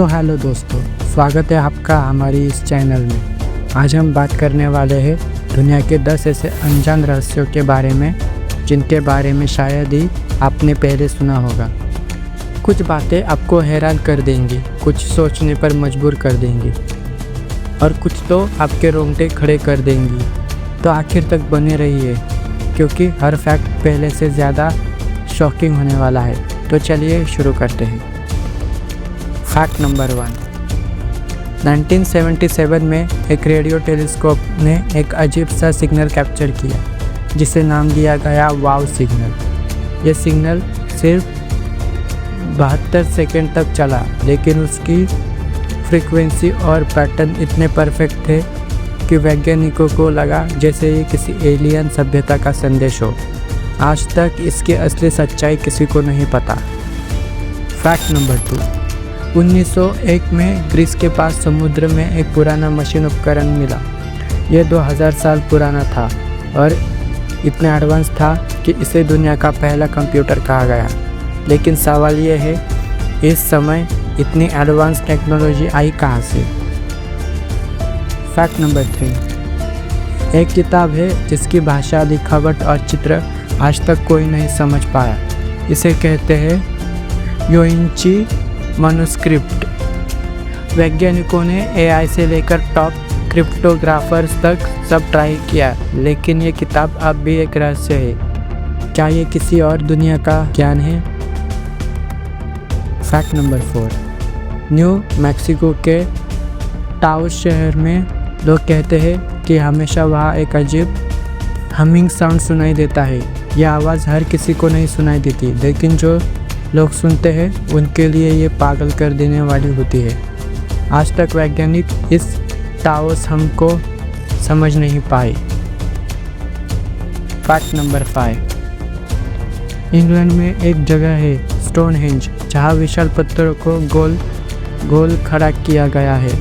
तो हेलो दोस्तों, स्वागत है आपका हमारी इस चैनल में। आज हम बात करने वाले हैं दुनिया के 10 ऐसे अनजान रहस्यों के बारे में जिनके बारे में शायद ही आपने पहले सुना होगा। कुछ बातें आपको हैरान कर देंगी, कुछ सोचने पर मजबूर कर देंगी और कुछ तो आपके रोंगटे खड़े कर देंगी। तो आखिर तक बने रहिए क्योंकि हर फैक्ट पहले से ज़्यादा शॉकिंग होने वाला है। तो चलिए शुरू करते हैं। Fact number 1। 1977 में एक रेडियो टेलीस्कोप ने एक अजीब सा सिग्नल कैप्चर किया जिसे नाम दिया गया वाव सिग्नल। यह सिग्नल सिर्फ 72 सेकंड तक चला, लेकिन उसकी फ्रीक्वेंसी और पैटर्न इतने परफेक्ट थे कि वैज्ञानिकों को लगा जैसे ये किसी एलियन सभ्यता का संदेश हो। आज तक इसकी असली सच्चाई किसी को नहीं पता। Fact number 2। 1901 में ग्रीस के पास समुद्र में एक पुराना मशीन उपकरण मिला। यह 2000 साल पुराना था और इतना एडवांस था कि इसे दुनिया का पहला कंप्यूटर कहा गया। लेकिन सवाल यह है, इस समय इतनी एडवांस टेक्नोलॉजी आई कहाँ से? Fact number 3। एक किताब है जिसकी भाषा, लिखावट और चित्र आज तक कोई नहीं समझ पाया। इसे कहते हैं योइंची मनुस्क्रिप्ट। वैज्ञानिकों ने एआई से लेकर टॉप क्रिप्टोग्राफर्स तक सब ट्राई किया, लेकिन ये किताब अब भी एक रहस्य है। क्या ये किसी और दुनिया का ज्ञान है? Fact number 4। न्यू मैक्सिको के टाउस शहर में लोग कहते हैं कि हमेशा वहाँ एक अजीब हमिंग साउंड सुनाई देता है। यह आवाज़ हर किसी को नहीं सुनाई देती, लेकिन जो लोग सुनते हैं उनके लिए ये पागल कर देने वाली होती है। आज तक वैज्ञानिक इस टाउस हम को समझ नहीं पाए। Fact number 5। इंग्लैंड में एक जगह है स्टोनहेंज, जहाँ विशाल पत्थरों को गोल गोल खड़ा किया गया है।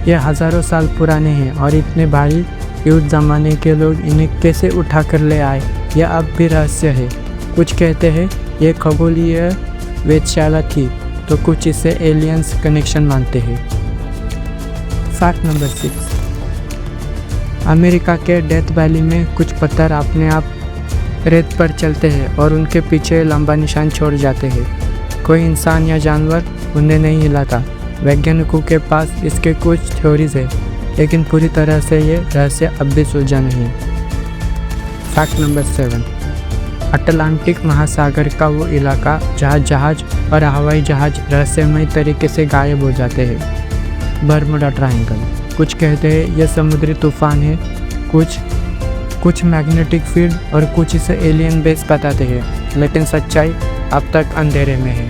यह हज़ारों साल पुराने हैं और इतने भारी कि उस ज़माने के लोग इन्हें कैसे उठा कर ले आए, यह अब भी रहस्य है। कुछ कहते हैं ये खगोलीय वेधशाला थी, तो कुछ इसे एलियंस कनेक्शन मानते हैं। Fact number 6। अमेरिका के डेथ वैली में कुछ पत्थर अपने आप रेत पर चलते हैं और उनके पीछे लंबा निशान छोड़ जाते हैं। कोई इंसान या जानवर उन्हें नहीं हिलाता। वैज्ञानिकों के पास इसके कुछ थ्योरीज है, लेकिन पूरी तरह से ये रहस्य अब भी सुलझा नहीं। Fact number 7। अटलांटिक महासागर का वो इलाका जहाँ जहाज और हवाई जहाज रहस्यमय तरीके से गायब हो जाते हैं, बर्मुडा ट्रायंगल। कुछ कहते हैं यह समुद्री तूफान है, कुछ मैग्नेटिक फील्ड और कुछ इसे एलियन बेस बताते हैं, लेकिन सच्चाई अब तक अंधेरे में है।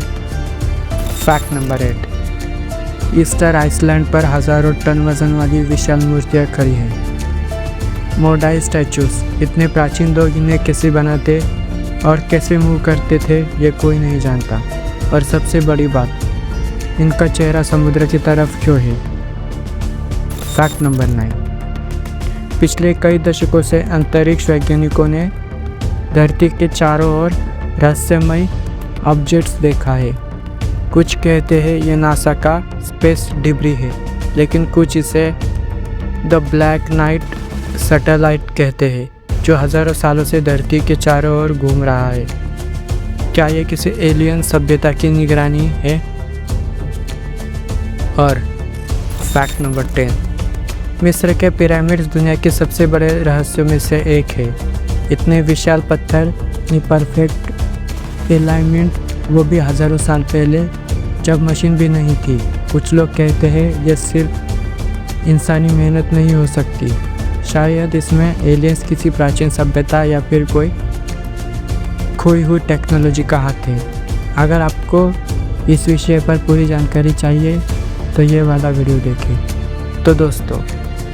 Fact number 8। ईस्टर आइसलैंड पर हज़ारों टन वजन वाली विशाल मूर्तियाँ खड़ी हैं। मोडाई स्टैचूज। इतने प्राचीन लोग इन्हें कैसे बनाते और कैसे मूव करते थे ये कोई नहीं जानता। और सबसे बड़ी बात, इनका चेहरा समुद्र की तरफ क्यों है? Fact number 9। पिछले कई दशकों से अंतरिक्ष वैज्ञानिकों ने धरती के चारों ओर रहस्यमय ऑब्जेक्ट्स देखा है। कुछ कहते हैं ये नासा का स्पेस डिब्री है, लेकिन कुछ इसे द ब्लैक नाइट सैटेलाइट कहते हैं, जो हज़ारों सालों से धरती के चारों ओर घूम रहा है। क्या ये किसी एलियन सभ्यता की निगरानी है? और फैक्ट नंबर 10। मिस्र के पिरामिड्स दुनिया के सबसे बड़े रहस्यों में से एक है। इतने विशाल पत्थर, इतनी परफेक्ट अलाइनमेंट, वो भी हज़ारों साल पहले जब मशीन भी नहीं थी। कुछ लोग कहते हैं यह सिर्फ इंसानी मेहनत नहीं हो सकती, शायद इसमें एलियंस किसी प्राचीन सभ्यता या फिर कोई खोई हुई टेक्नोलॉजी का हाथ है। अगर आपको इस विषय पर पूरी जानकारी चाहिए तो ये वाला वीडियो देखें। तो दोस्तों,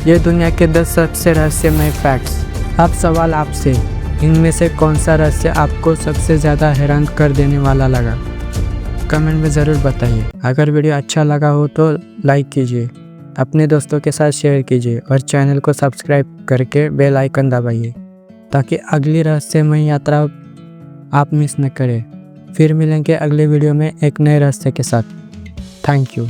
ये दुनिया के 10 सबसे रहस्यमय फैक्ट्स। अब सवाल आपसे, इनमें से कौन सा रहस्य आपको सबसे ज़्यादा हैरान कर देने वाला लगा? कमेंट में ज़रूर बताइए। अगर वीडियो अच्छा लगा हो तो लाइक कीजिए, अपने दोस्तों के साथ शेयर कीजिए और चैनल को सब्सक्राइब करके बेल आइकन दबाइए ताकि अगली रहस्यमय यात्रा आप मिस न करें। फिर मिलेंगे अगले वीडियो में एक नए रहस्य के साथ। Thank you.